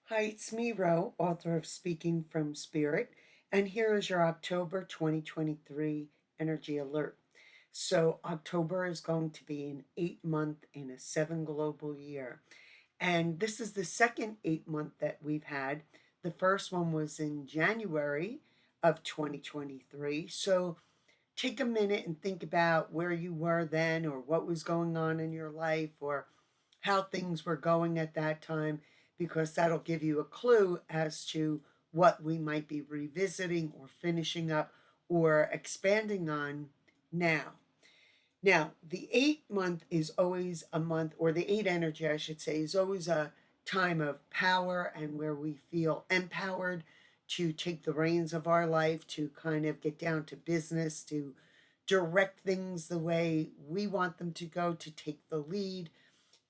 Hi, it's me, Ro, author of Speaking from Spirit, and here is your October 2023 energy alert. So, October is going to be an 8 month in a 7 global year, and this is the second 8 month that we've had. The first one was in January of 2023. So, take a minute and think about where you were then, or what was going on in your life, or how things were going at that time, because that'll give you a clue as to what we might be revisiting or finishing up or expanding on now. Now, the 8 month is always a month, or the eight energy, I should say, is always a time of power and where we feel empowered to take the reins of our life, to kind of get down to business, to direct things the way we want them to go, to take the lead.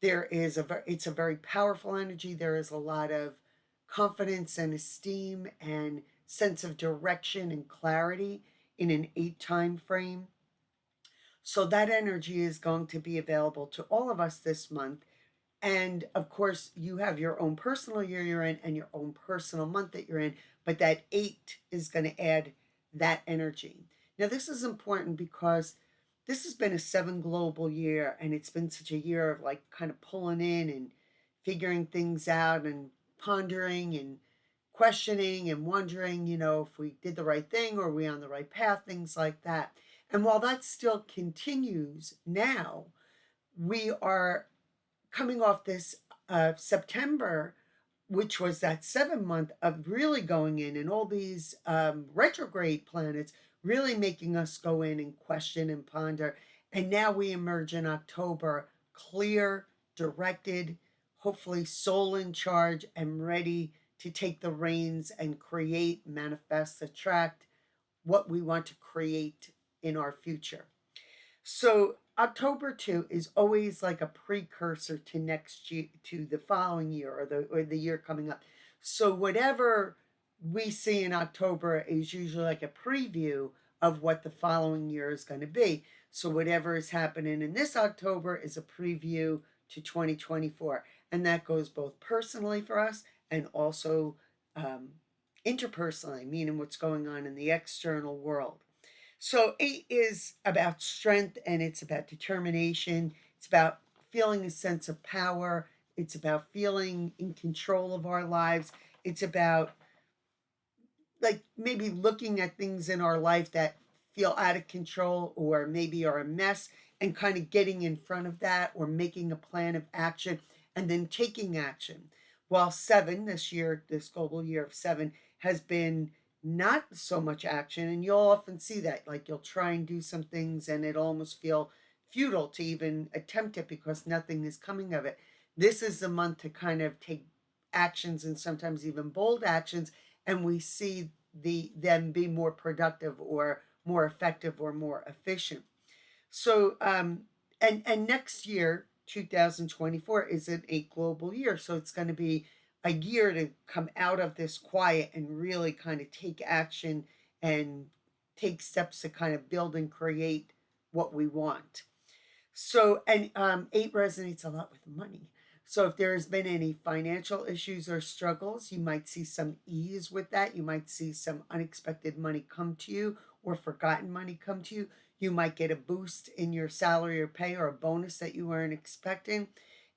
It's a very powerful energy. There is a lot of confidence and esteem and sense of direction and clarity in an 8 time frame. So that energy is going to be available to all of us this month. And of course, you have your own personal year you're in and your own personal month that you're in, but that eight is going to add that energy. Now, this is important because this has been a 7 global year, and it's been such a year of like kind of pulling in and figuring things out and pondering and questioning and wondering, if we did the right thing or are we on the right path, things like that. And while that still continues now, we are coming off this September, which was that 7 month of really going in, and all these retrograde planets really making us go in and question and ponder. And now we emerge in October clear, directed, hopefully soul in charge, and ready to take the reins and create, manifest, attract what we want to create in our future. So October 2 is always like a precursor to next year, to the following year, or the year coming up. So whatever we see in October is usually like a preview of what the following year is going to be. So whatever is happening in this October is a preview to 2024, and that goes both personally for us and also um, interpersonally, meaning what's going on in the external world. So eight is about strength, and it's about determination. It's about feeling a sense of power. It's about feeling in control of our lives. It's about like maybe looking at things in our life that feel out of control or maybe are a mess, and kind of getting in front of that or making a plan of action and then taking action. While seven, this year, this global year of seven, has been not so much action, and you'll often see that, like you'll try and do some things and it almost feel futile to even attempt it because nothing is coming of it. This is the month to kind of take actions, and sometimes even bold actions, and we see them be more productive or more effective or more efficient. So and next year, 2024, is a global year, so it's going to be a year to come out of this quiet and really kind of take action and take steps to kind of build and create what we want. So, and eight resonates a lot with money. So, if there has been any financial issues or struggles, you might see some ease with that. You might see some unexpected money come to you, or forgotten money come to you. You might get a boost in your salary or pay, or a bonus that you weren't expecting.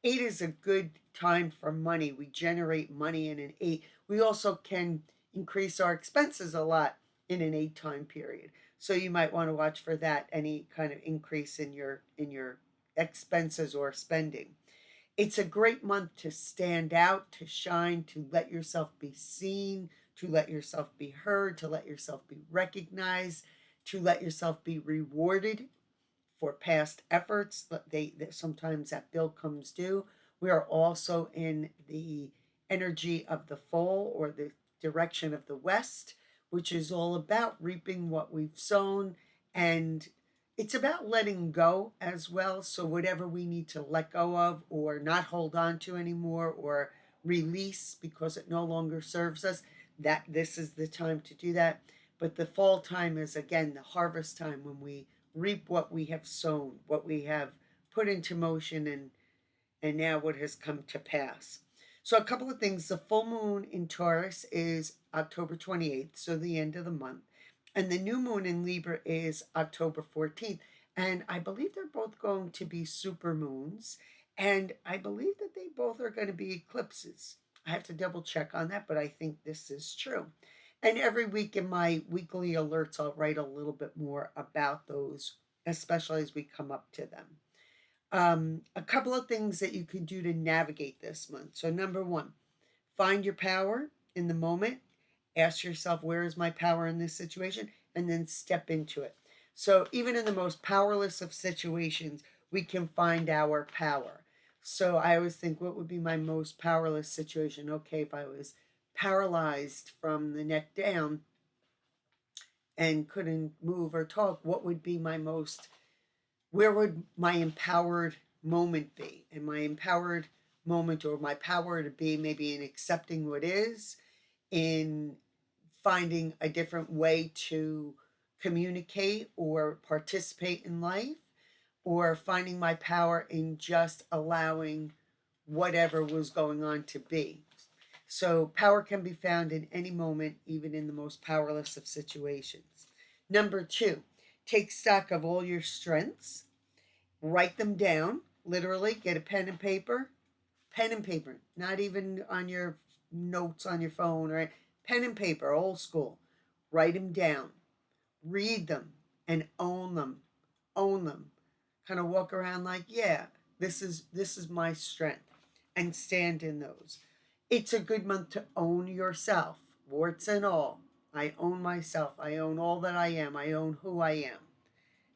Eight is a good time for money. We generate money in an eight. We also can increase our expenses a lot in an 8 time period. So you might want to watch for that, any kind of increase in your expenses or spending. It's a great month to stand out, to shine, to let yourself be seen, to let yourself be heard, to let yourself be recognized, to let yourself be rewarded for past efforts. Sometimes that bill comes due. We are also in the energy of the fall, or the direction of the west, which is all about reaping what we've sown, and it's about letting go as well. So whatever we need to let go of or not hold on to anymore, or release because it no longer serves us, that this is the time to do that. But the fall time is again the harvest time, when we reap what we have sown, what we have put into motion, and now what has come to pass. So a couple of things. The full moon in Taurus is October 28th, so the end of the month. And the new moon in Libra is October 14th. And I believe they're both going to be super moons. And I believe that they both are going to be eclipses. I have to double check on that, but I think this is true. And every week in my weekly alerts, I'll write a little bit more about those, especially as we come up to them. A couple of things that you can do to navigate this month. So, number one, find your power in the moment. Ask yourself, where is my power in this situation? And then step into it. So, even in the most powerless of situations, we can find our power. So, I always think, what would be my most powerless situation? Okay, if I was paralyzed from the neck down and couldn't move or talk, what would be my most, where would my empowered moment be? And my empowered moment, or my power to be, maybe in accepting what is, in finding a different way to communicate or participate in life, or finding my power in just allowing whatever was going on to be. So, power can be found in any moment, even in the most powerless of situations. Number two, take stock of all your strengths, write them down, literally, get a pen and paper, not even on your notes on your phone, or pen and paper, old school. Write them down, read them, and own them. Own them. Kind of walk around like, yeah, this is my strength, and stand in those. It's a good month to own yourself, warts and all. I own myself. I own all that I am. I own who I am.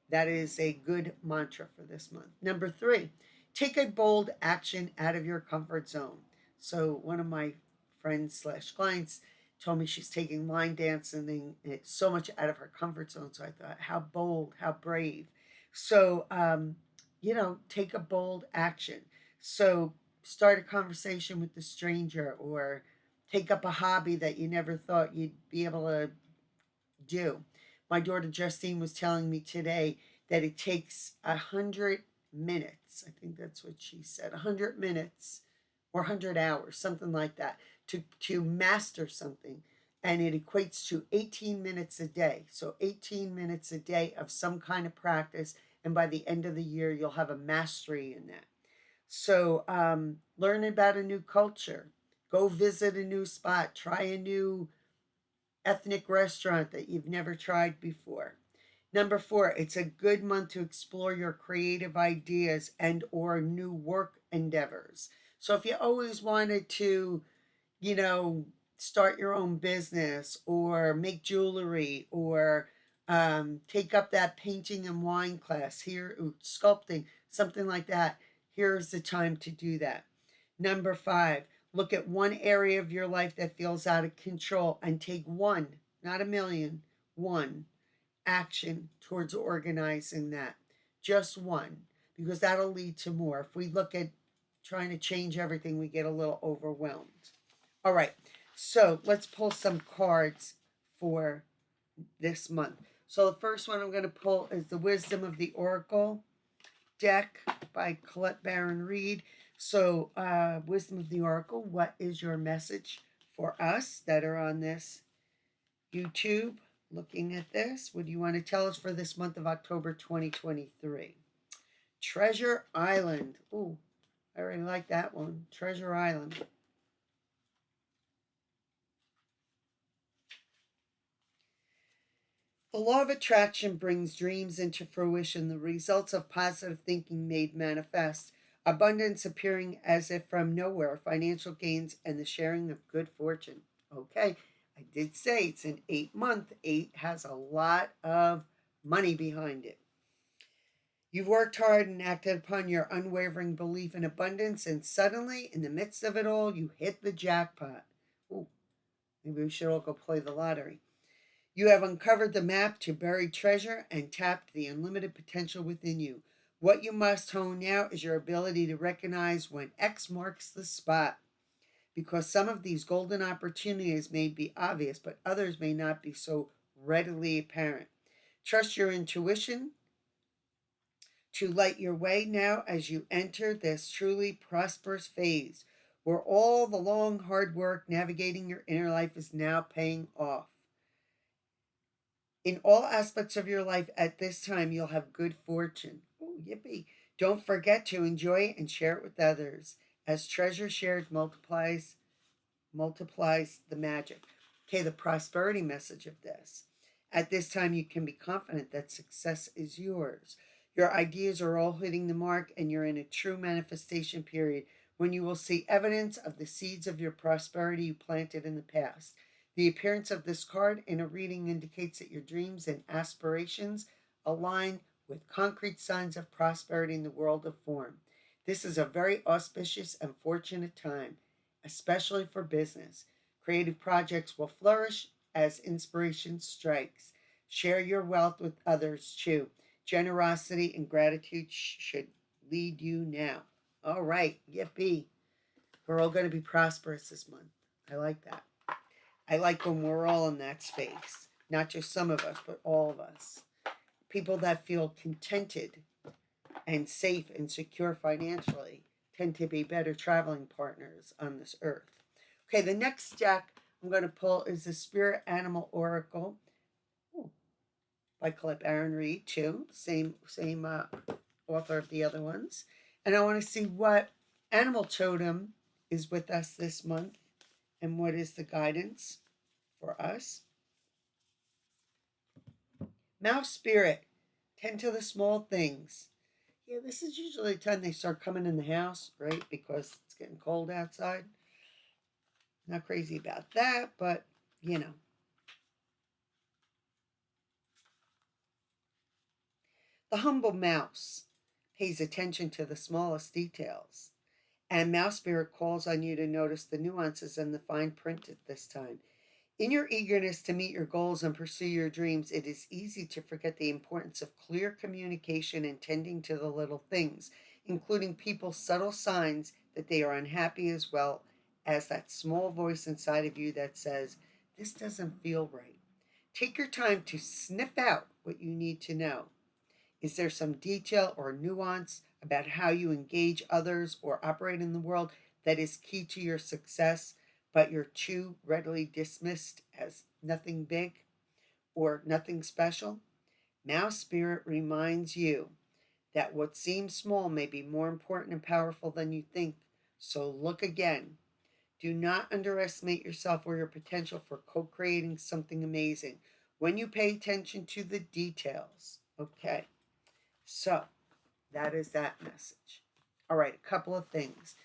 That is a good mantra for this month. Number three, take a bold action out of your comfort zone. So one of my friends slash clients told me she's taking line dancing, and it's so much out of her comfort zone. So I thought, how bold, how brave. So, take a bold action. So start a conversation with the stranger, or take up a hobby that you never thought you'd be able to do. My daughter Justine was telling me today that it takes 100 minutes. I think that's what she said. 100 minutes or 100 hours, something like that, to master something, and it equates to 18 minutes a day. So 18 minutes a day of some kind of practice, and by the end of the year, you'll have a mastery in that. So, learn about a new culture, go visit a new spot, try a new ethnic restaurant that you've never tried before. Number four, it's a good month to explore your creative ideas and or new work endeavors. So if you always wanted to, you know, start your own business, or make jewelry, or take up that painting and wine class here, sculpting, something like that, here's the time to do that. Number five, look at one area of your life that feels out of control and take one, not a million, one action towards organizing that. Just one, because that'll lead to more. If we look at trying to change everything, we get a little overwhelmed. All right, so let's pull some cards for this month. So the first one I'm going to pull is the Wisdom of the Oracle deck by Colette Baron Reed. So, Wisdom of the Oracle, what is your message for us that are on this YouTube looking at this? What do you want to tell us for this month of October 2023? Treasure Island. Ooh, I already like that one. Treasure Island. The law of attraction brings dreams into fruition, the results of positive thinking made manifest, abundance appearing as if from nowhere, financial gains, and the sharing of good fortune. Okay, I did say it's an 8 month. Eight has a lot of money behind it. You've worked hard and acted upon your unwavering belief in abundance, and suddenly, in the midst of it all, you hit the jackpot. Ooh, maybe we should all go play the lottery. You have uncovered the map to buried treasure and tapped the unlimited potential within you. What you must hone now is your ability to recognize when X marks the spot, because some of these golden opportunities may be obvious, but others may not be so readily apparent. Trust your intuition to light your way now as you enter this truly prosperous phase. where all the long, hard work navigating your inner life is now paying off. In all aspects of your life at this time, you'll have good fortune. Oh, yippee. Don't forget to enjoy it and share it with others, as treasure shared multiplies the magic. Okay, the prosperity message of this. At this time, you can be confident that success is yours. Your ideas are all hitting the mark, and you're in a true manifestation period when you will see evidence of the seeds of your prosperity you planted in the past. The appearance of this card in a reading indicates that your dreams and aspirations align with concrete signs of prosperity in the world of form. This is a very auspicious and fortunate time, especially for business. Creative projects will flourish as inspiration strikes. Share your wealth with others too. Generosity and gratitude should lead you now. All right, yippee. We're all going to be prosperous this month. I like that. I like when we're all in that space, not just some of us, but all of us. People that feel contented and safe and secure financially tend to be better traveling partners on this earth. Okay, the next deck I'm going to pull is the Spirit Animal Oracle. Ooh, by Colette Baron Reid, too. Same author of the other ones. And I want to see what animal totem is with us this month and what is the guidance for us. Mouse Spirit, tend to the small things. Yeah, this is usually the time they start coming in the house, right? Because it's getting cold outside. Not crazy about that, but you know. The humble mouse pays attention to the smallest details, and Mouse Spirit calls on you to notice the nuances and the fine print at this time. In your eagerness to meet your goals and pursue your dreams, it is easy to forget the importance of clear communication and tending to the little things, including people's subtle signs that they are unhappy, as well as that small voice inside of you that says, "This doesn't feel right." Take your time to sniff out what you need to know. Is there some detail or nuance about how you engage others or operate in the world that is key to your success, but you're too readily dismissed as nothing big or nothing special? Mouse Spirit reminds you that what seems small may be more important and powerful than you think, so look again. Do not underestimate yourself or your potential for co creating something amazing when you pay attention to the details. Okay. So that is that message. All right, a couple of things.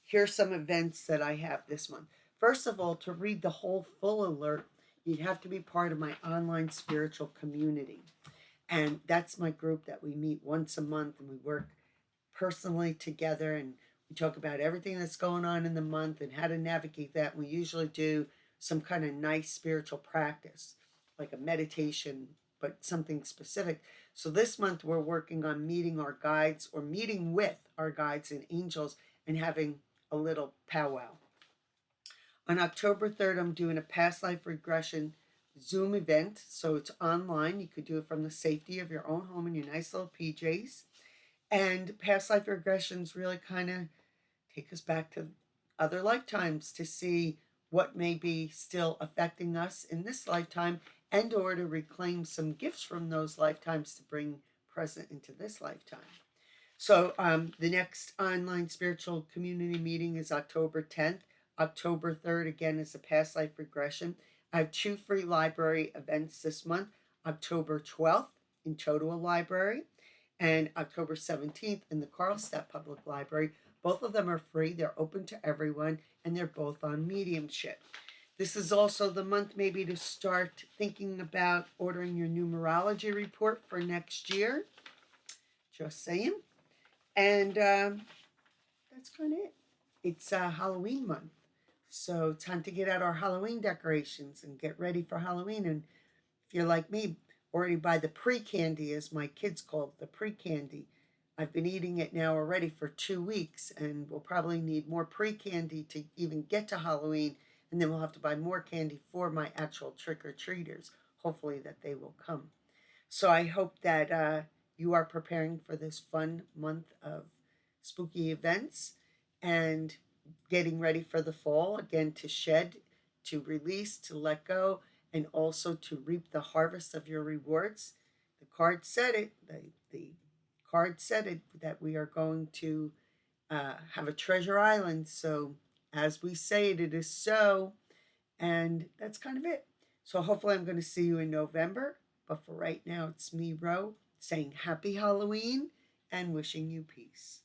Here's some events that I have this month. First of all, to read the whole full alert, you'd have to be part of my online spiritual community. And that's my group that we meet once a month and we work personally together and we talk about everything that's going on in the month and how to navigate that. We usually do some kind of nice spiritual practice, like a meditation, but something specific. So this month we're working on meeting our guides or meeting with our guides and angels and having a little powwow. On October 3rd, I'm doing a past life regression Zoom event. So it's online. You could do it from the safety of your own home in your nice little PJs. And past life regressions really kind of take us back to other lifetimes to see what may be still affecting us in this lifetime and or to reclaim some gifts from those lifetimes to bring present into this lifetime. So the next online spiritual community meeting is October 10th. October 3rd, again, is a past life regression. I have 2 free library events this month. October 12th in Totowa Library and October 17th in the Carlstadt Public Library. Both of them are free. They're open to everyone, and they're both on mediumship. This is also the month maybe to start thinking about ordering your numerology report for next year. Just saying. And that's kind of it. It's Halloween month. So time to get out our Halloween decorations and get ready for Halloween. And if you're like me, already buy the pre-candy, as my kids call it, the pre-candy. I've been eating it now already for 2 weeks, and we'll probably need more pre-candy to even get to Halloween, and then we'll have to buy more candy for my actual trick-or-treaters, hopefully that they will come. So I hope that you are preparing for this fun month of spooky events, and getting ready for the fall, again, to shed, to release, to let go, and also to reap the harvest of your rewards. The card said it, the card said it, that we are going to have a treasure island. So, as we say it, it is so. And that's kind of it. So, hopefully, I'm going to see you in November. But for right now, it's me, Ro, saying happy Halloween and wishing you peace.